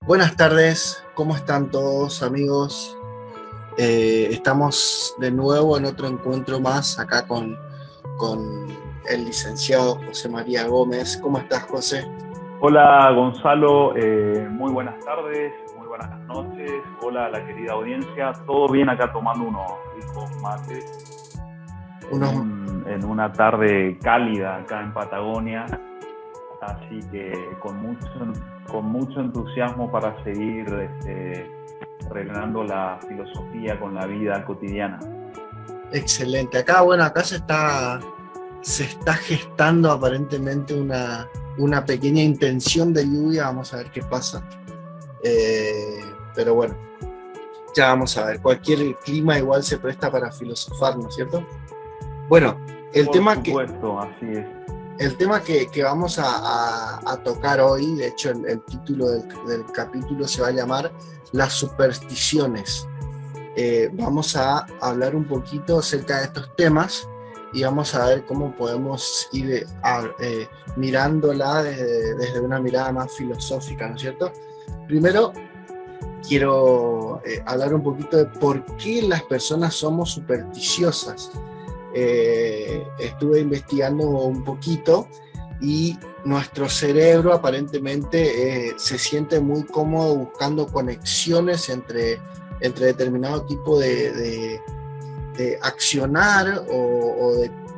Buenas tardes, ¿cómo están todos amigos? Estamos de nuevo en otro encuentro más acá con el licenciado José María Gómez. ¿Cómo estás, José? Hola Gonzalo, muy buenas tardes, muy buenas noches. Hola a la querida audiencia, todo bien acá tomando unos ricos mates en una tarde cálida acá en Patagonia, así que con mucho entusiasmo para seguir rellenando la filosofía con la vida cotidiana. Excelente. Acá se está gestando aparentemente una pequeña intención de lluvia. Vamos a ver qué pasa. Pero bueno, ya vamos a ver. Cualquier clima igual se presta para filosofar, ¿no es cierto? Bueno, el tema que vamos a tocar hoy, de hecho el título del capítulo se va a llamar Las supersticiones. Vamos a hablar un poquito acerca de estos temas y vamos a ver cómo podemos ir mirándola desde una mirada más filosófica, ¿no es cierto? Primero, quiero hablar un poquito de por qué las personas somos supersticiosas. Estuve investigando un poquito y nuestro cerebro aparentemente se siente muy cómodo buscando conexiones entre determinado tipo de accionar o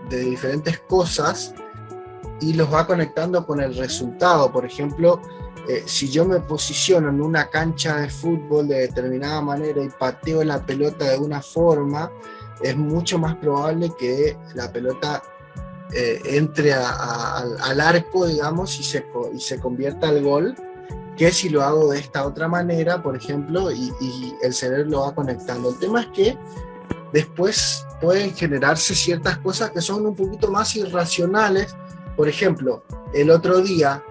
de diferentes cosas y los va conectando con el resultado. Por ejemplo, si yo me posiciono en una cancha de fútbol de determinada manera y pateo la pelota de una forma, es mucho más probable que la pelota entre al arco, digamos, y se convierta al gol, que si lo hago de esta otra manera, por ejemplo, y el cerebro lo va conectando. El tema es que después pueden generarse ciertas cosas que son un poquito más irracionales. Por ejemplo, el otro día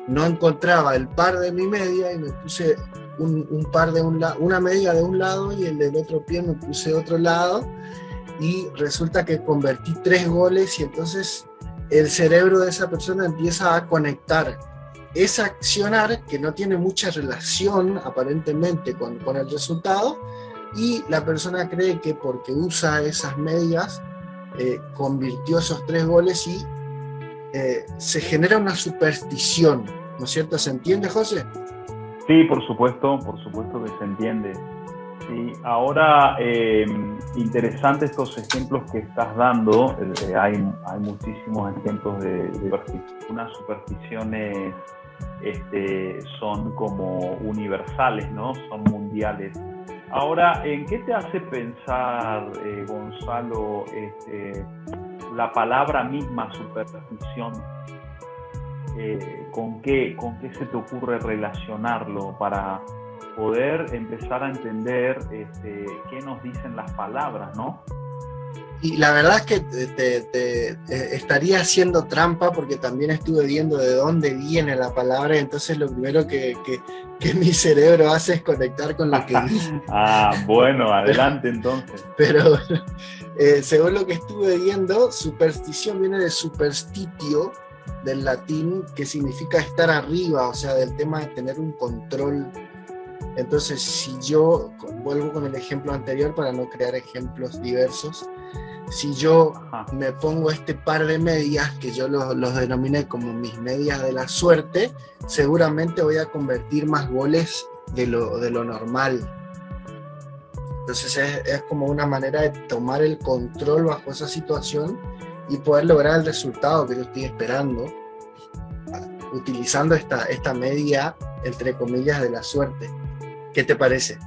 no encontraba el par de mi media y me puse un par de una media de un lado y el del otro pie me puse de otro lado y resulta que convertí 3 goles y entonces el cerebro de esa persona empieza a conectar esa accionar que no tiene mucha relación aparentemente con el resultado y la persona cree que porque usa esas medias convirtió esos 3 goles y se genera una superstición, ¿no es cierto? ¿Se entiende, José? Sí, por supuesto que se entiende. Sí, ahora interesante estos ejemplos que estás dando. Hay muchísimos ejemplos de unas supersticiones son como universales, ¿no? Son mundiales. Ahora, ¿en qué te hace pensar, Gonzalo, la palabra misma superstición? ¿Con qué se te ocurre relacionarlo para poder empezar a entender qué nos dicen las palabras, ¿no? Y la verdad es que te estaría haciendo trampa porque también estuve viendo de dónde viene la palabra, entonces lo primero que mi cerebro hace es conectar con lo que dice. Bueno, adelante entonces. Pero según lo que estuve viendo, superstición viene de superstitio, del latín, que significa estar arriba, o sea, del tema de tener un control. Entonces, si yo vuelvo con el ejemplo anterior para no crear ejemplos diversos, si yo me pongo este par de medias, que yo los denominé como mis medias de la suerte, seguramente voy a convertir más goles de lo normal. Entonces es como una manera de tomar el control bajo esa situación y poder lograr el resultado que yo estoy esperando, utilizando esta media, entre comillas, de la suerte. ¿Qué te parece?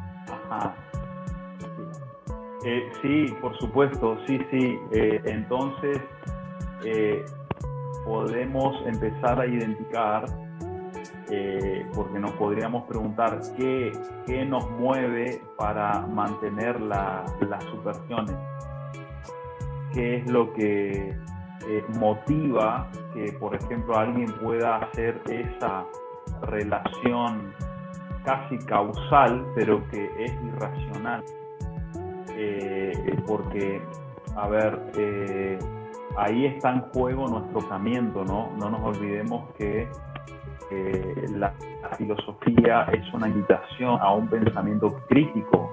Sí, por supuesto, sí. Entonces, podemos empezar a identificar, porque nos podríamos preguntar qué nos mueve para mantener las supersticiones. ¿Qué es lo que motiva que, por ejemplo, alguien pueda hacer esa relación casi causal, pero que es irracional? Porque, a ver, ahí está en juego nuestro pensamiento, ¿no? No nos olvidemos que la filosofía es una invitación a un pensamiento crítico.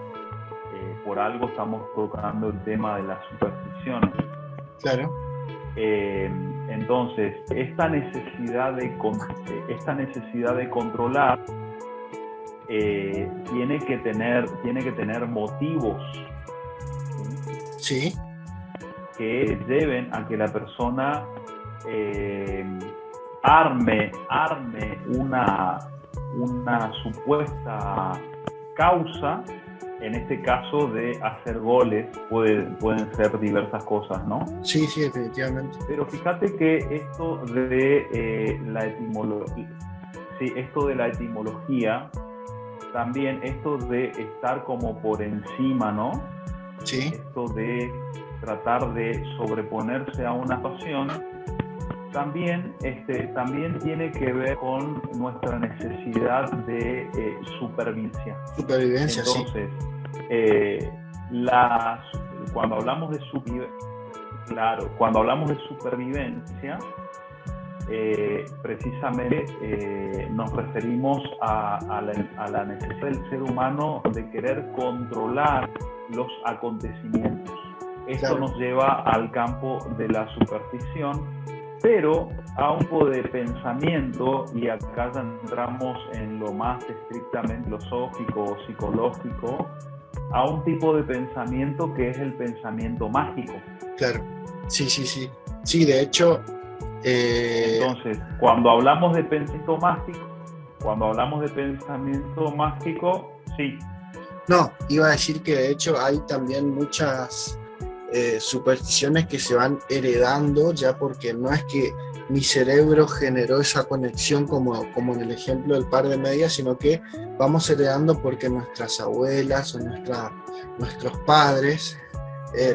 Por algo estamos tocando el tema de las supersticiones. Claro. Entonces, esta necesidad de controlar tiene que tener motivos, ¿sí?, que lleven a que la persona arme una supuesta causa. En este caso de hacer goles pueden ser diversas cosas, ¿no? Sí, sí, definitivamente. Pero fíjate que esto de la etimología, también esto de estar como por encima, ¿no? Sí. Esto de tratar de sobreponerse a una situación, también tiene que ver con nuestra necesidad de supervivencia. Supervivencia, entonces, sí. Cuando hablamos de supervivencia, precisamente nos referimos a la necesidad del ser humano de querer controlar los acontecimientos. Esto Claro. nos lleva al campo de la superstición, pero a un tipo de pensamiento, y acá ya entramos en lo más estrictamente filosófico o psicológico, a un tipo de pensamiento que es el pensamiento mágico. Claro, sí, sí, sí. Sí, de hecho... Entonces, cuando hablamos de pensamiento mágico, sí. No, iba a decir que de hecho hay también muchas supersticiones que se van heredando, ya porque no es que mi cerebro generó esa conexión como en el ejemplo del par de medias, sino que vamos heredando porque nuestras abuelas o nuestros padres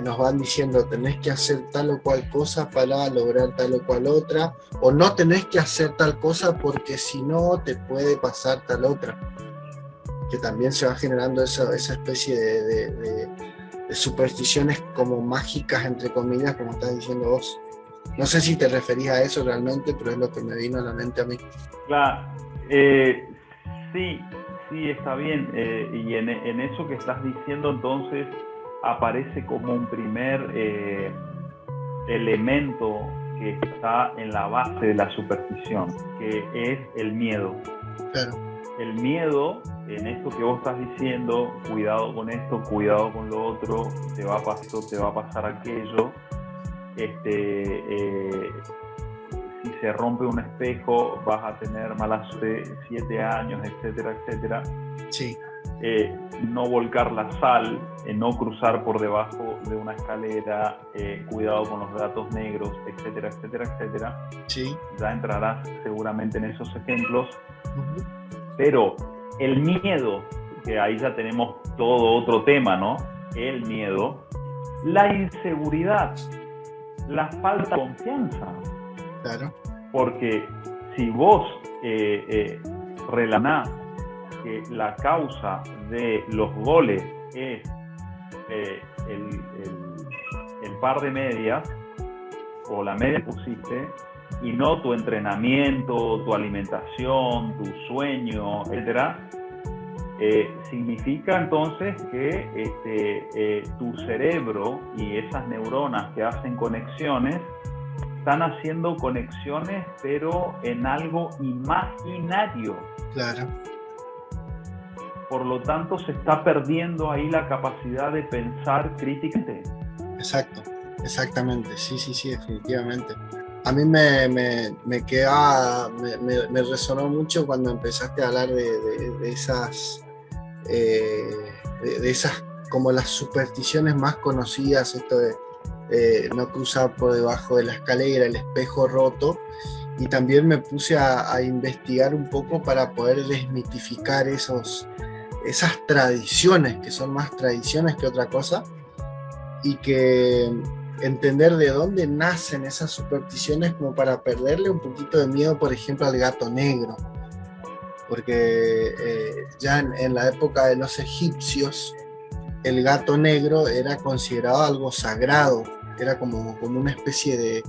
nos van diciendo tenés que hacer tal o cual cosa para lograr tal o cual otra, o no tenés que hacer tal cosa porque si no te puede pasar tal otra, que también se va generando esa especie de supersticiones como mágicas, entre comillas, como estás diciendo vos. No sé si te referís a eso realmente, pero es lo que me vino a la mente a mí. Claro, sí, está bien. Y en eso que estás diciendo, entonces, aparece como un primer elemento que está en la base de la superstición, que es el miedo. Claro. El miedo, en esto que vos estás diciendo, cuidado con esto, cuidado con lo otro, te va a pasar aquello, si se rompe un espejo vas a tener mala suerte 7 años, etcétera, etcétera. Sí. No volcar la sal, no cruzar por debajo de una escalera, cuidado con los gatos negros, etcétera, etcétera, etcétera. Sí. Ya entrarás seguramente en esos ejemplos. Uh-huh. Pero el miedo, que ahí ya tenemos todo otro tema, ¿no? El miedo, la inseguridad, la falta de confianza. Claro. Porque si vos relacionás que la causa de los goles es el par de medias o la media que pusiste, y no tu entrenamiento, tu alimentación, tu sueño, etcétera, significa entonces que tu cerebro y esas neuronas que hacen conexiones están haciendo conexiones, pero en algo imaginario. Claro. Por lo tanto, se está perdiendo ahí la capacidad de pensar críticamente. Exacto, exactamente, sí, definitivamente. A mí me resonó mucho cuando empezaste a hablar de esas como las supersticiones más conocidas, esto de no cruzar por debajo de la escalera, el espejo roto, y también me puse a investigar un poco para poder desmitificar esas tradiciones, que son más tradiciones que otra cosa, y que entender de dónde nacen esas supersticiones como para perderle un poquito de miedo, por ejemplo, al gato negro, porque ya en la época de los egipcios el gato negro era considerado algo sagrado, era como una especie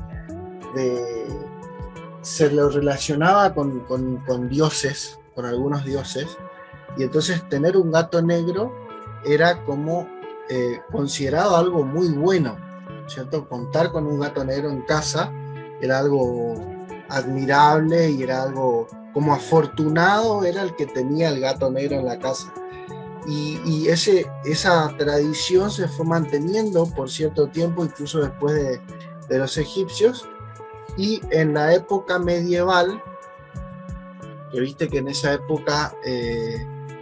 se lo relacionaba con dioses, con algunos dioses, y entonces tener un gato negro era como considerado algo muy bueno, ¿cierto? Contar con un gato negro en casa era algo admirable y era algo como afortunado era el que tenía el gato negro en la casa. Y esa tradición se fue manteniendo por cierto tiempo, incluso después de los egipcios, y en la época medieval, que viste que en esa época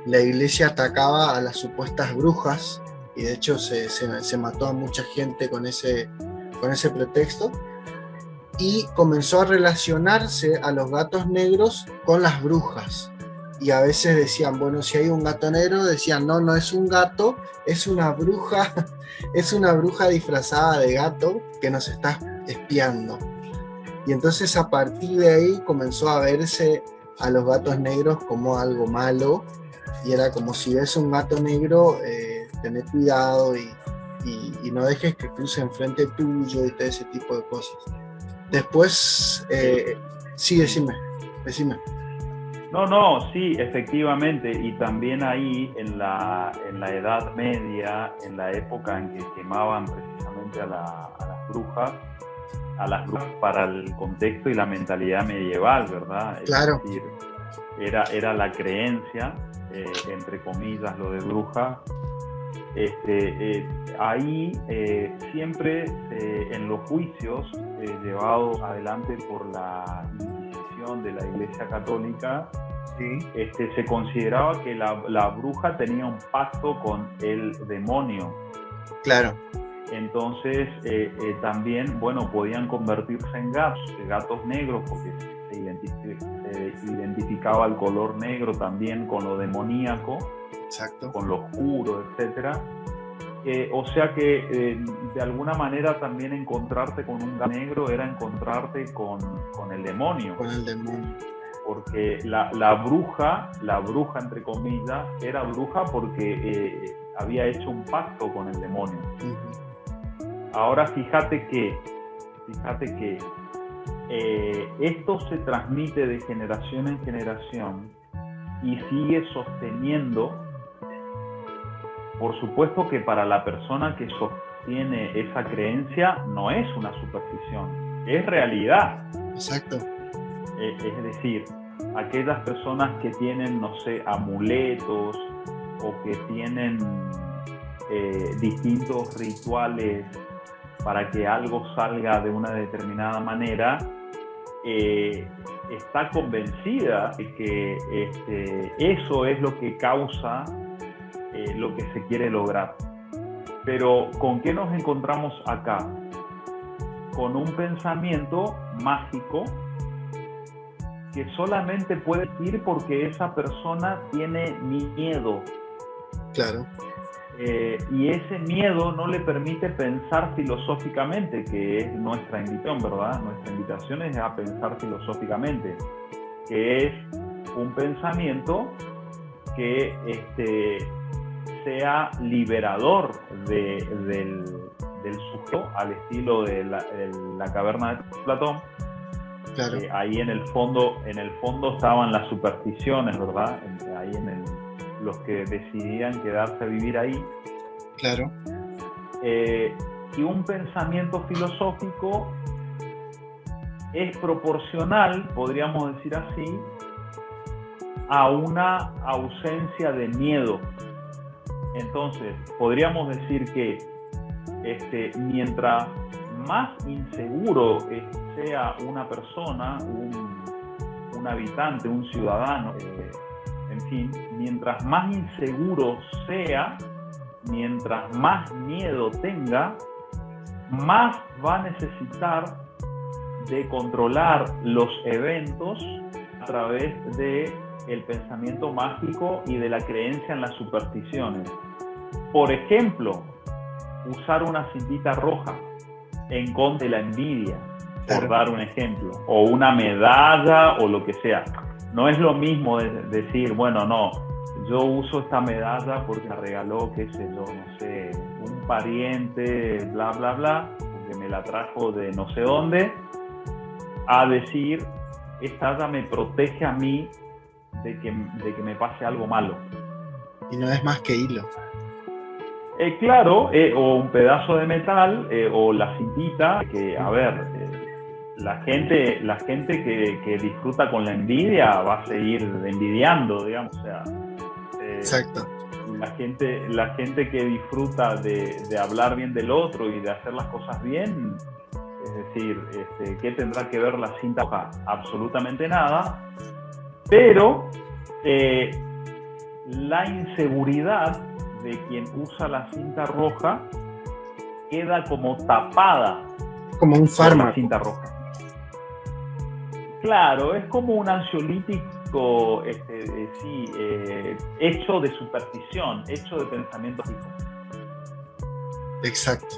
la iglesia atacaba a las supuestas brujas, y de hecho se mató a mucha gente con ese pretexto, y comenzó a relacionarse a los gatos negros con las brujas. Y a veces decían, bueno, si hay un gato negro, decían, no, no es un gato, es una bruja, es una bruja disfrazada de gato que nos está espiando. Y entonces a partir de ahí comenzó a verse a los gatos negros como algo malo, y era como si ves un gato negro, tener cuidado y no dejes que cruce enfrente tuyo y todo ese tipo de cosas. Después, sí, decime. No, sí, efectivamente, y también ahí en la Edad Media, en la época en que quemaban precisamente a las brujas para el contexto y la mentalidad medieval, ¿verdad? Claro. Es decir, era la creencia, entre comillas, lo de bruja. Ahí siempre en los juicios llevados adelante por la Inquisición de la Iglesia Católica, sí, se consideraba que la bruja tenía un pacto con el demonio. Claro. Entonces también, bueno, podían convertirse en gatos negros, porque se identificaba el color negro también con lo demoníaco. Exacto. Con lo oscuro, etcétera. O sea que de alguna manera también encontrarte con un gato negro era encontrarte con el demonio. Con el demonio. Porque la bruja entre comillas, era bruja porque había hecho un pacto con el demonio. Uh-huh. Ahora fíjate que esto se transmite de generación en generación y sigue sosteniendo. Por supuesto que para la persona que sostiene esa creencia no es una superstición, es realidad. Exacto. Es decir, aquellas personas que tienen, no sé, amuletos o que tienen distintos rituales para que algo salga de una determinada manera, está convencida de que eso es lo que causa lo que se quiere lograr. Pero ¿con qué nos encontramos acá? Con un pensamiento mágico que solamente puede ir porque esa persona tiene miedo. Claro. Y ese miedo no le permite pensar filosóficamente, que es nuestra invitación, ¿verdad? Nuestra invitación es a pensar filosóficamente, que es un pensamiento que sea liberador del sujeto, al estilo de la caverna de Platón. Claro. Ahí en el fondo estaban las supersticiones, ¿verdad? Ahí los que decidían quedarse a vivir ahí. Claro. Y un pensamiento filosófico es proporcional, podríamos decir así, a una ausencia de miedo. Entonces, podríamos decir que mientras más inseguro sea una persona, un habitante, un ciudadano, en fin, mientras más inseguro sea, mientras más miedo tenga, más va a necesitar de controlar los eventos a través del pensamiento mágico y de la creencia en las supersticiones. Por ejemplo, usar una cintita roja en contra de la envidia, por dar un ejemplo, o una medalla o lo que sea. No es lo mismo decir, bueno, no, yo uso esta medalla porque me regaló, qué sé yo, no sé, un pariente, bla, bla, bla, porque me la trajo de no sé dónde, a decir, esta talla me protege a mí de que me pase algo malo. Y no es más que hilo. Claro, o un pedazo de metal, o la cintita, que, a ver, la gente que disfruta con la envidia va a seguir envidiando, digamos, o sea. Exacto. La gente que disfruta de hablar bien del otro y de hacer las cosas bien, es decir, ¿qué tendrá que ver la cinta roja? Absolutamente nada, pero la inseguridad de quien usa la cinta roja queda como tapada, como un fármaco, la cinta roja. Claro, es como un ansiolítico hecho de superstición, hecho de pensamiento fijo. Exacto.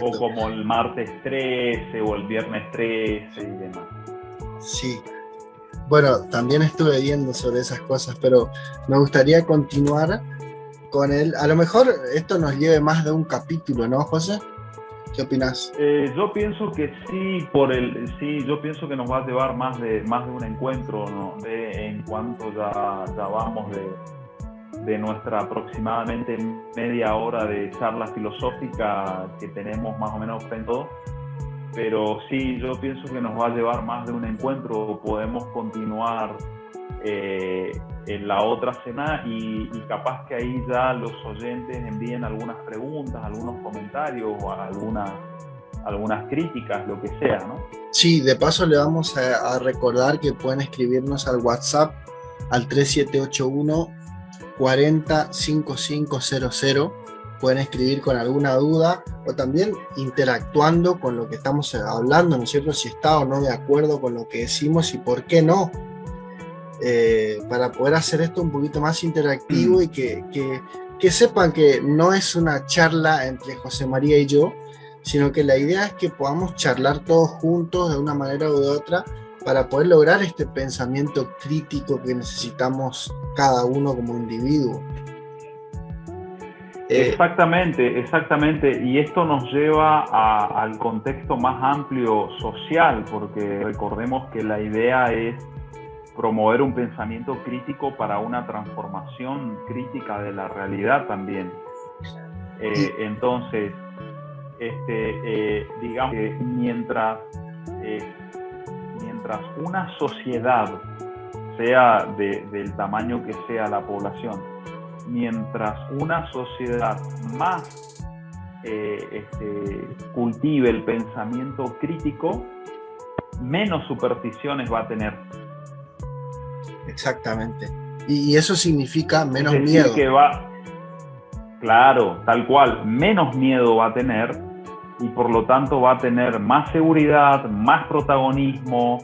O como el martes 13 o el viernes 13 y demás. Sí. Bueno, también estuve viendo sobre esas cosas, pero me gustaría continuar con él. A lo mejor esto nos lleve más de un capítulo, ¿no, José? ¿Qué opinás? Yo pienso que sí, yo pienso que nos va a llevar más de un encuentro, ¿no? En cuanto ya vamos de nuestra aproximadamente media hora de charla filosófica que tenemos más o menos pensado. Pero sí, yo pienso que nos va a llevar más de un encuentro. Podemos continuar en la otra semana y capaz que ahí ya los oyentes envíen algunas preguntas, algunos comentarios o algunas críticas, lo que sea, ¿no? Sí, de paso le vamos a recordar que pueden escribirnos al WhatsApp al 3781 40 5500. Pueden escribir con alguna duda o también interactuando con lo que estamos hablando, ¿no es cierto? Si está o no de acuerdo con lo que decimos y por qué no. Para poder hacer esto un poquito más interactivo y que sepan que no es una charla entre José María y yo, sino que la idea es que podamos charlar todos juntos de una manera u de otra para poder lograr este pensamiento crítico que necesitamos cada uno como individuo. Exactamente. Y esto nos lleva al contexto más amplio social, porque recordemos que la idea es promover un pensamiento crítico para una transformación crítica de la realidad también. Entonces, digamos que mientras una sociedad, sea del tamaño que sea la población, mientras una sociedad más cultive el pensamiento crítico, menos supersticiones va a tener. Exactamente. Y eso significa menos miedo. Claro, tal cual, menos miedo va a tener y por lo tanto va a tener más seguridad, más protagonismo,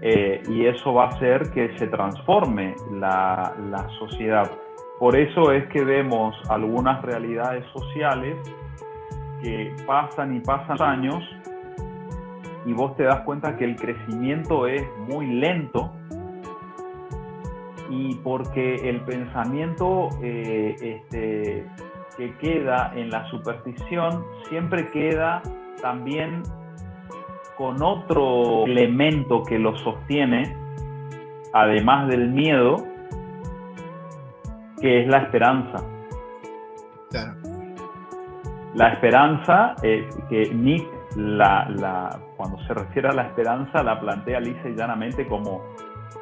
y eso va a hacer que se transforme la sociedad. Por eso es que vemos algunas realidades sociales que pasan y pasan años y vos te das cuenta que el crecimiento es muy lento, y porque el pensamiento que queda en la superstición siempre queda también con otro elemento que lo sostiene, además del miedo, que es la esperanza. Claro. La esperanza, que Nietzsche, cuando se refiere a la esperanza, la plantea lisa y llanamente como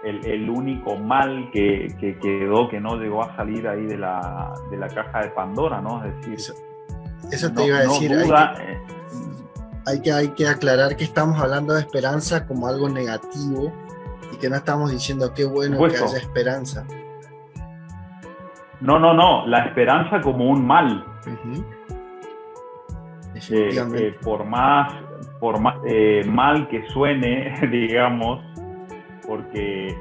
el único mal que quedó, que no llegó a salir ahí de la caja de Pandora, ¿no? Es decir, eso te iba a decir. Hay que aclarar que estamos hablando de esperanza como algo negativo y que no estamos diciendo qué bueno que haya esperanza. No, la esperanza como un mal. Por más mal que suene, digamos, porque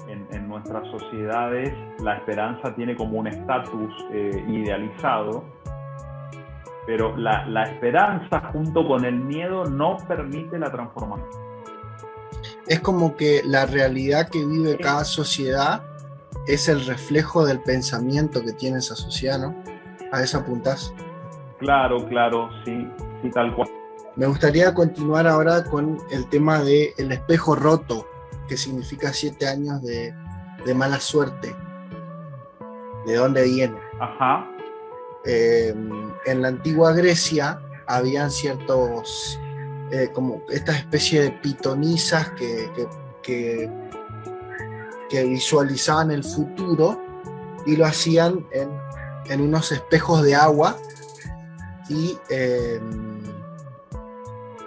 en nuestras sociedades la esperanza tiene como un estatus idealizado, pero la esperanza junto con el miedo no permite la transformación. Es como que la realidad que vive cada sociedad es el reflejo del pensamiento que tiene esa sociedad, ¿no? ¿A eso apuntás? Claro, sí, tal cual. Me gustaría continuar ahora con el tema del espejo roto. que significa 7 años de mala suerte. ¿De dónde viene? Ajá. En la antigua Grecia habían ciertos, como esta especie de pitonisas que visualizaban el futuro y lo hacían en unos espejos de agua y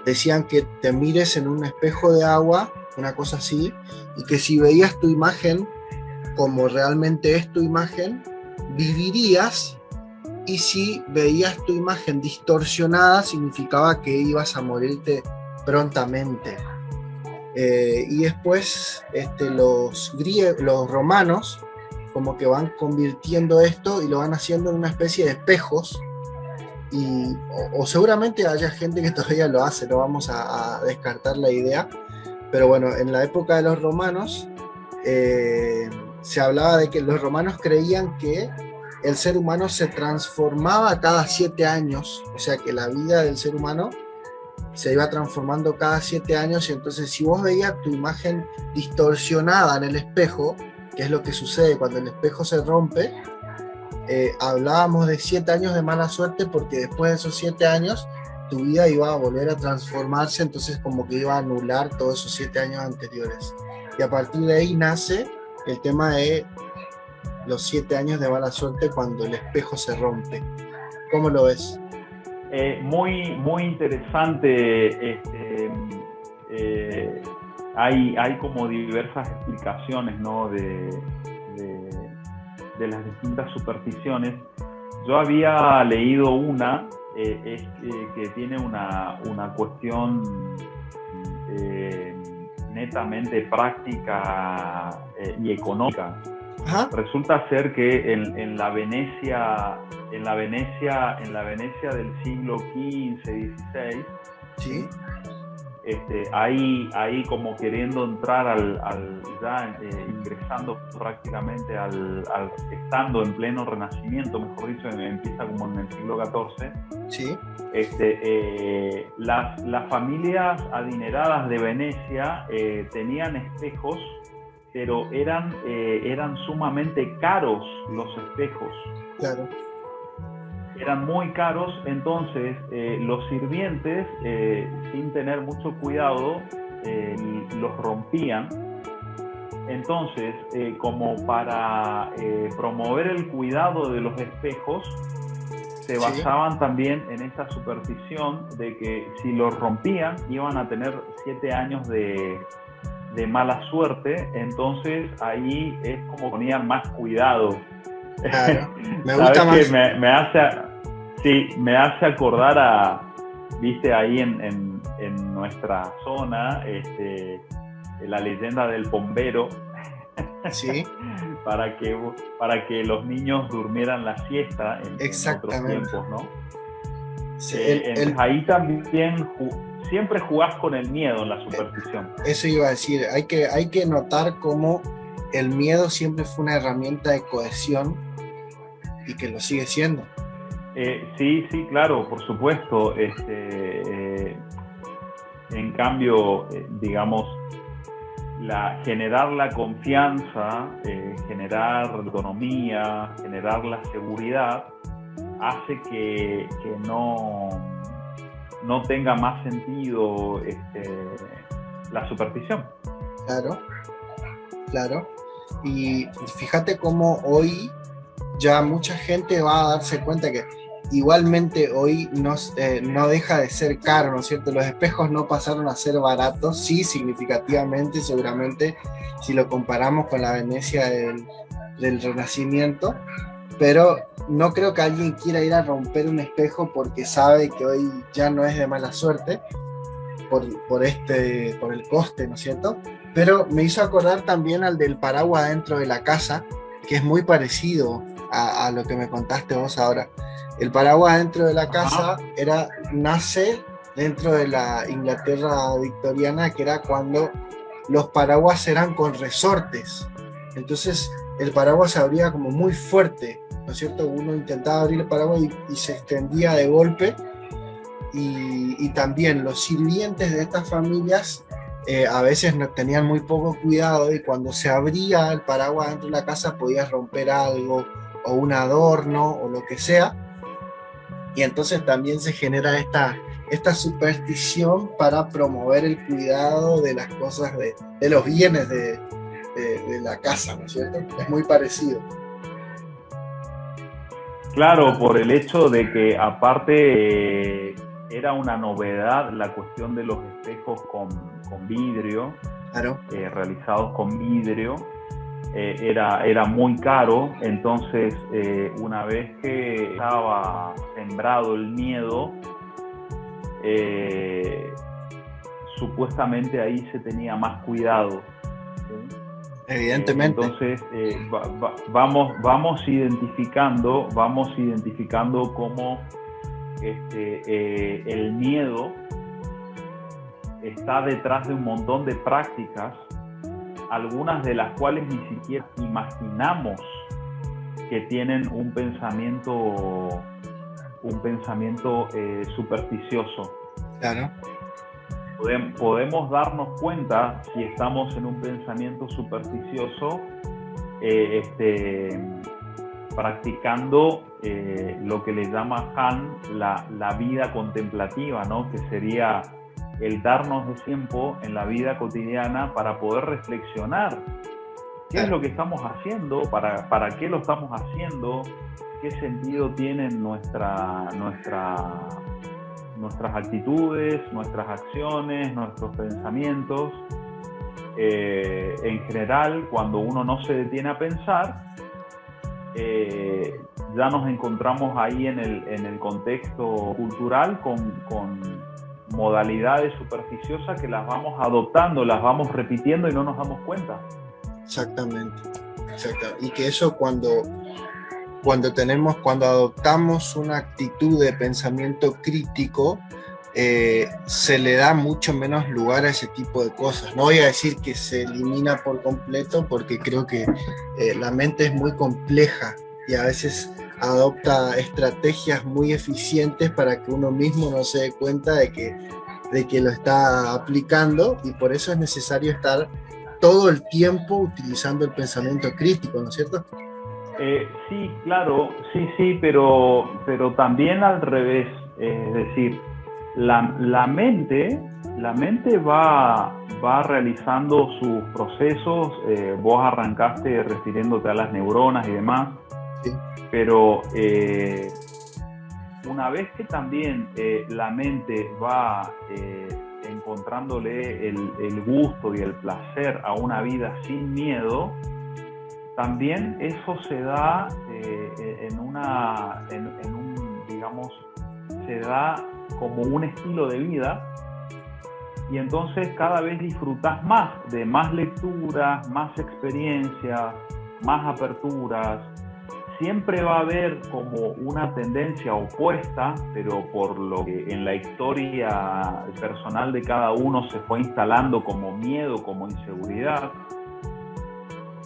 decían que te mires en un espejo de agua, una cosa así, y que si veías tu imagen como realmente es tu imagen, vivirías, y si veías tu imagen distorsionada, significaba que ibas a morirte prontamente. Y después los romanos como que van convirtiendo esto y lo van haciendo en una especie de espejos, o seguramente haya gente que todavía lo hace, no vamos a descartar la idea, pero bueno, en la época de los romanos se hablaba de que los romanos creían que el ser humano se transformaba cada 7 años, o sea que la vida del ser humano se iba transformando cada 7 años, y entonces si vos veías tu imagen distorsionada en el espejo, que es lo que sucede cuando el espejo se rompe, hablábamos de 7 años de mala suerte, porque después de esos 7 años tu vida iba a volver a transformarse, entonces como que iba a anular todos esos 7 años anteriores. Y a partir de ahí nace el tema de los 7 años de mala suerte cuando el espejo se rompe. ¿Cómo lo ves? Muy interesante. Hay como diversas explicaciones, ¿no? de las distintas supersticiones. Yo había leído una que tiene una cuestión netamente práctica y económica. Ajá. Resulta ser que en la Venecia del siglo XV, XVI, ¿sí? Ahí como queriendo entrar ingresando prácticamente estando en pleno Renacimiento, mejor dicho, empieza como en el siglo XIV. ¿Sí? Las familias adineradas de Venecia tenían espejos, pero eran sumamente caros los espejos. Claro. Eran muy caros, entonces los sirvientes, sin tener mucho cuidado, los rompían. Entonces, como para promover el cuidado de los espejos, se basaban también en esta superstición de que si los rompían iban a tener 7 años de mala suerte. Entonces ahí es como ponían más cuidado. Claro. Me gusta más. Me hace acordar a, viste, ahí en nuestra zona, la leyenda del bombero. Sí. para que los niños durmieran la siesta en otros tiempos, ¿no? Sí, ahí también siempre jugás con el miedo en la superstición. Eso iba a decir, hay que notar cómo el miedo siempre fue una herramienta de cohesión y que lo sigue siendo. Sí, claro, por supuesto. En cambio, digamos, generar la confianza, generar la autonomía, generar la seguridad, hace que no tenga más sentido la superstición. Claro. Y fíjate cómo hoy ya mucha gente va a darse cuenta que igualmente hoy no deja de ser caro, ¿no es cierto? Los espejos no pasaron a ser baratos, sí, significativamente, seguramente, si lo comparamos con la Venecia del Renacimiento, pero no creo que alguien quiera ir a romper un espejo porque sabe que hoy ya no es de mala suerte por el coste, ¿no es cierto? Pero me hizo acordar también al del paraguas dentro de la casa, que es muy parecido a lo que me contaste vos ahora. El paraguas dentro de la casa nace dentro de la Inglaterra victoriana, que era cuando los paraguas eran con resortes. Entonces el paraguas se abría como muy fuerte, ¿no es cierto? Uno intentaba abrir el paraguas y se extendía de golpe. Y también los sirvientes de estas familias a veces no, tenían muy poco cuidado y cuando se abría el paraguas dentro de la casa podías romper algo o un adorno o lo que sea. Y entonces también se genera esta superstición para promover el cuidado de las cosas, de los bienes de la casa, ¿no es cierto? Es muy parecido. Claro, por el hecho de que aparte era una novedad la cuestión de los espejos con vidrio, claro. Realizados con vidrio. Era muy caro, entonces una vez que estaba sembrado el miedo, supuestamente ahí se tenía más cuidado, ¿sí? Evidentemente. Entonces vamos identificando cómo el miedo está detrás de un montón de prácticas, algunas de las cuales ni siquiera imaginamos que tienen un pensamiento supersticioso. Claro. Podemos darnos cuenta si estamos en un pensamiento supersticioso practicando lo que le llama Han la vida contemplativa, ¿no? Que sería el darnos de tiempo en la vida cotidiana para poder reflexionar qué es lo que estamos haciendo, para qué lo estamos haciendo, qué sentido tienen nuestras actitudes, nuestras acciones, nuestros pensamientos. En general, cuando uno no se detiene a pensar, ya nos encontramos ahí en el contexto cultural con modalidades supersticiosas que las vamos adoptando, las vamos repitiendo y no nos damos cuenta. Exactamente. Y que eso cuando adoptamos una actitud de pensamiento crítico, se le da mucho menos lugar a ese tipo de cosas. No voy a decir que se elimina por completo, porque creo que la mente es muy compleja y a veces adopta estrategias muy eficientes para que uno mismo no se dé cuenta de que lo está aplicando, y por eso es necesario estar todo el tiempo utilizando el pensamiento crítico, ¿no es cierto? Sí, claro, sí, pero también al revés, es decir, la mente va realizando sus procesos. Vos arrancaste refiriéndote a las neuronas y demás, sí. Pero una vez que también la mente va encontrándole el gusto y el placer a una vida sin miedo, también eso se da se da como un estilo de vida, y entonces cada vez disfrutás más de más lecturas, más experiencias, más aperturas. Siempre va a haber como una tendencia opuesta, pero por lo que en la historia personal de cada uno se fue instalando como miedo, como inseguridad.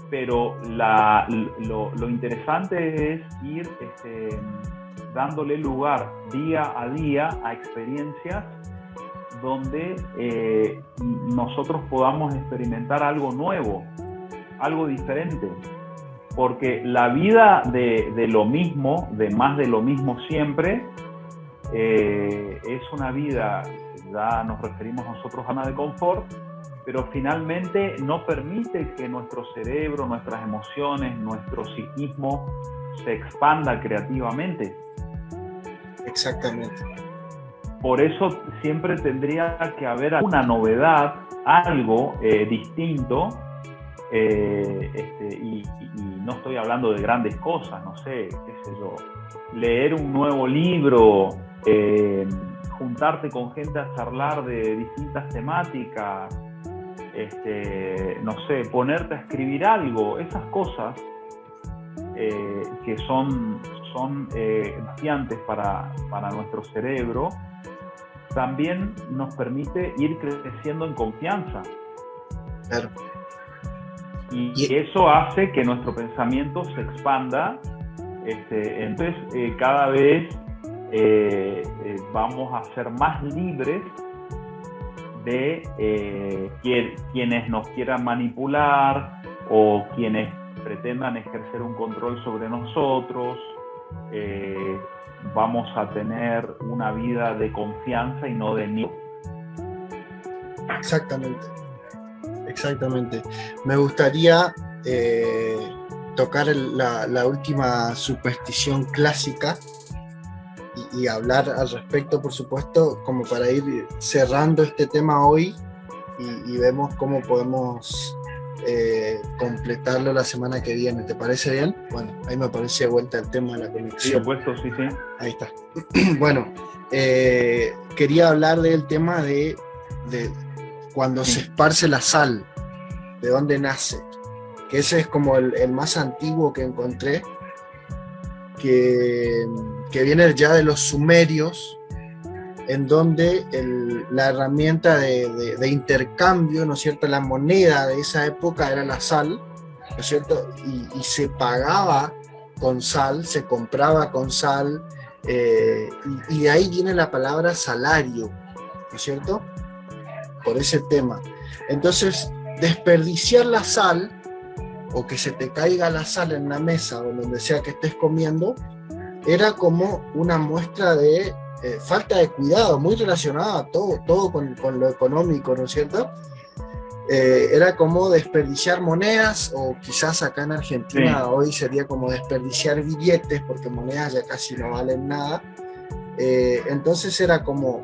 Pero lo interesante es ir dándole lugar día a día a experiencias donde nosotros podamos experimentar algo nuevo, algo diferente. Porque la vida de lo mismo, de más de lo mismo siempre, es una vida, ya nos referimos nosotros a zona de confort, pero finalmente no permite que nuestro cerebro, nuestras emociones, nuestro psiquismo se expanda creativamente. Exactamente. Por eso siempre tendría que haber alguna novedad, algo distinto, y no estoy hablando de grandes cosas, no sé, qué sé yo, leer un nuevo libro, juntarte con gente a charlar de distintas temáticas, no sé, ponerte a escribir algo, esas cosas que son desafiantes para nuestro cerebro, también nos permite ir creciendo en confianza. Claro. Y eso hace que nuestro pensamiento se expanda. Entonces cada vez vamos a ser más libres de quienes nos quieran manipular o quienes pretendan ejercer un control sobre nosotros. Vamos a tener una vida de confianza y no de miedo. Exactamente. Me gustaría tocar la última superstición clásica y hablar al respecto, por supuesto, como para ir cerrando este tema hoy y vemos cómo podemos completarlo la semana que viene. ¿Te parece bien? Bueno, ahí me aparece de vuelta el tema de la conexión. Sí, opuesto, sí. Ahí está. Bueno, quería hablar del tema de cuando se esparce la sal, de dónde nace, que ese es como el más antiguo que encontré, que viene ya de los sumerios, en donde la herramienta de intercambio, ¿no es cierto?, la moneda de esa época era la sal, ¿no es cierto?, y se pagaba con sal, se compraba con sal, y de ahí viene la palabra salario, ¿no es cierto?, por ese tema. Entonces, desperdiciar la sal, o que se te caiga la sal en la mesa o donde sea que estés comiendo, era como una muestra de falta de cuidado, muy relacionada a todo con lo económico, ¿no es cierto? Era como desperdiciar monedas, o quizás acá en Argentina hoy sería como desperdiciar billetes, porque monedas ya casi no valen nada. Entonces era como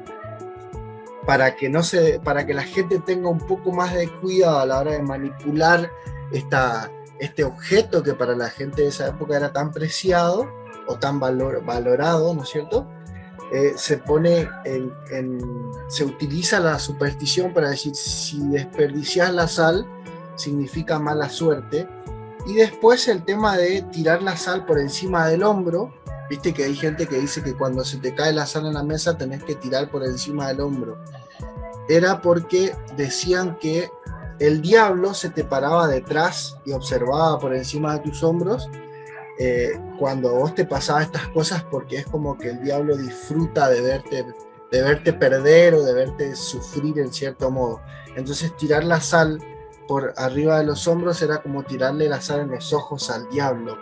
para que la gente tenga un poco más de cuidado a la hora de manipular este objeto que para la gente de esa época era tan preciado o tan valorado, ¿no es cierto? Se utiliza la superstición para decir, si desperdicias la sal significa mala suerte. Y después el tema de tirar la sal por encima del hombro. Viste que hay gente que dice que cuando se te cae la sal en la mesa tenés que tirar por encima del hombro. Era porque decían que el diablo se te paraba detrás y observaba por encima de tus hombros cuando vos te pasaba estas cosas, porque es como que el diablo disfruta de verte perder o de verte sufrir en cierto modo. Entonces tirar la sal por arriba de los hombros era como tirarle la sal en los ojos al diablo.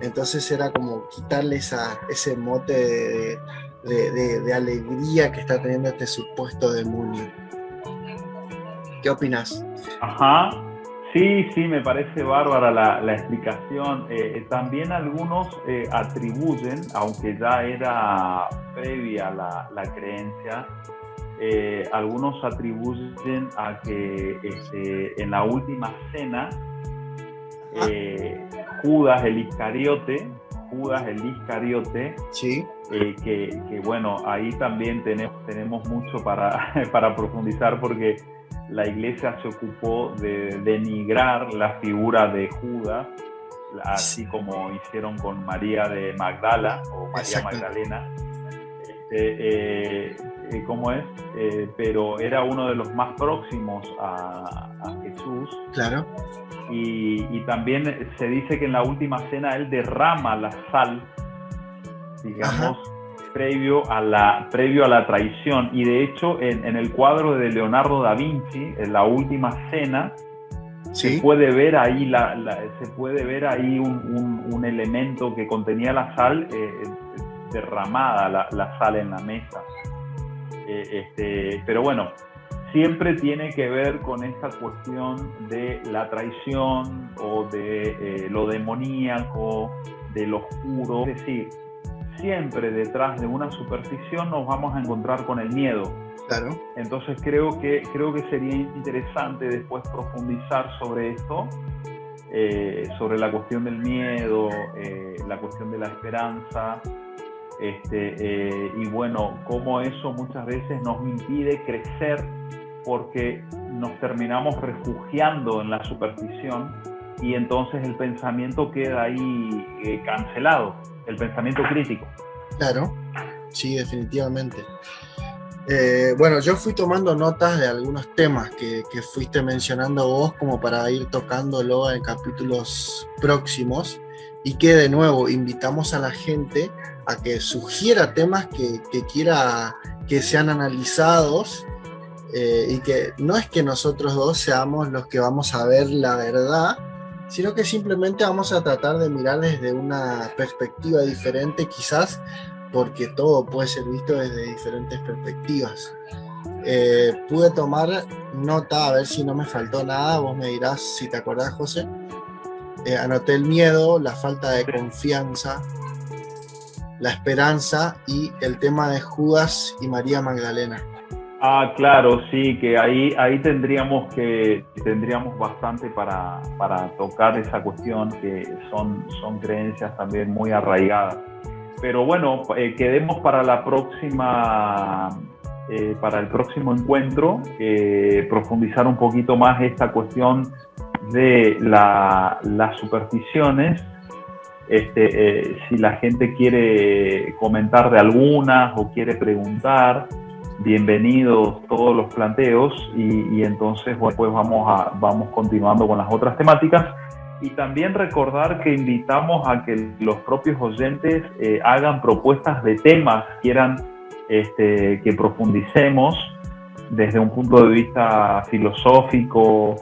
Entonces era como quitarle ese mote de alegría que está teniendo este supuesto demonio. ¿Qué opinas? Ajá, sí, me parece bárbara la explicación. También algunos atribuyen, aunque ya era previa la creencia, algunos atribuyen a que en la última cena Judas el Iscariote, sí. Que bueno, ahí también tenemos mucho para profundizar, porque la iglesia se ocupó de denigrar la figura de Judas, así como hicieron con María de Magdala o María Magdalena. ¿Cómo es? Pero era uno de los más próximos a Jesús. Claro. Y también se dice que en la última cena él derrama la sal, digamos, previo a la traición. Y de hecho en el cuadro de Leonardo da Vinci, en la última cena, ¿sí?, se puede ver ahí un elemento que contenía la sal, derramada la sal en la mesa. Pero bueno, siempre tiene que ver con esta cuestión de la traición o de lo demoníaco, de lo oscuro. Es decir, siempre detrás de una superstición nos vamos a encontrar con el miedo. Claro. Entonces creo que sería interesante después profundizar sobre esto, sobre la cuestión del miedo, la cuestión de la esperanza, y bueno, cómo eso muchas veces nos impide crecer, porque nos terminamos refugiando en la superstición y entonces el pensamiento queda ahí cancelado, el pensamiento crítico. Claro, sí, definitivamente. Bueno, yo fui tomando notas de algunos temas que fuiste mencionando vos, como para ir tocándolo en capítulos próximos, y que de nuevo invitamos a la gente a que sugiera temas que quiera que sean analizados, y que no es que nosotros dos seamos los que vamos a ver la verdad, sino que simplemente vamos a tratar de mirar desde una perspectiva diferente, quizás porque todo puede ser visto desde diferentes perspectivas. Pude tomar nota, a ver si no me faltó nada, vos me dirás si te acordás, José. Anoté el miedo, la falta de confianza, la esperanza y el tema de Judas y María Magdalena. Ah, claro, sí, que ahí tendríamos bastante para tocar esa cuestión, que son creencias también muy arraigadas. Pero bueno, quedemos para la próxima, para el próximo encuentro, profundizar un poquito más esta cuestión de las supersticiones. Si la gente quiere comentar de algunas o quiere preguntar, bienvenidos todos los planteos, y entonces pues vamos continuando con las otras temáticas. Y también recordar que invitamos a que los propios oyentes hagan propuestas de temas que quieran que profundicemos desde un punto de vista filosófico,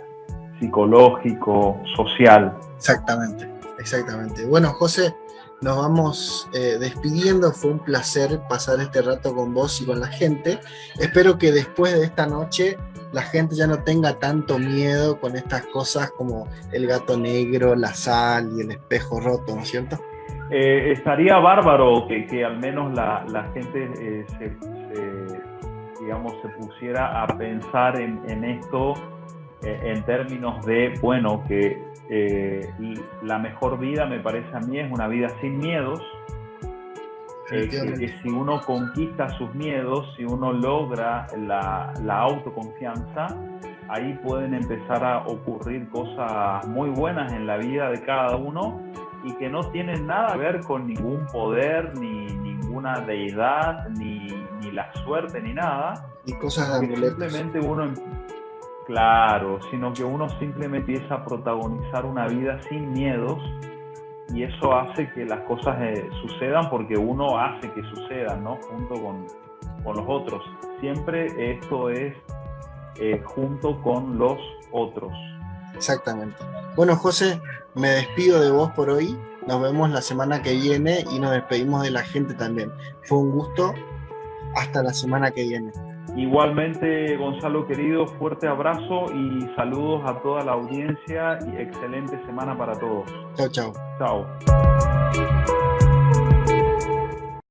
psicológico, social. Exactamente. Bueno, José, nos vamos despidiendo. Fue un placer pasar este rato con vos y con la gente. Espero que después de esta noche la gente ya no tenga tanto miedo con estas cosas como el gato negro, la sal y el espejo roto, ¿no es cierto? Estaría bárbaro que al menos la gente se pusiera a pensar en esto en términos de, bueno, que la mejor vida, me parece a mí, es una vida sin miedos. Que si uno conquista sus miedos, si uno logra la autoconfianza, ahí pueden empezar a ocurrir cosas muy buenas en la vida de cada uno, y que no tienen nada que ver con ningún poder, ni ninguna deidad, ni la suerte, ni nada. Y cosas de simplemente uno, claro, sino que uno simplemente empieza a protagonizar una vida sin miedos. Y eso hace que las cosas sucedan porque uno hace que sucedan, ¿no? Junto con los otros. Siempre esto es junto con los otros. Exactamente. Bueno, José, me despido de vos por hoy. Nos vemos la semana que viene y nos despedimos de la gente también. Fue un gusto. Hasta la semana que viene. Igualmente, Gonzalo querido, fuerte abrazo y saludos a toda la audiencia y excelente semana para todos. Chao, chao. Chao.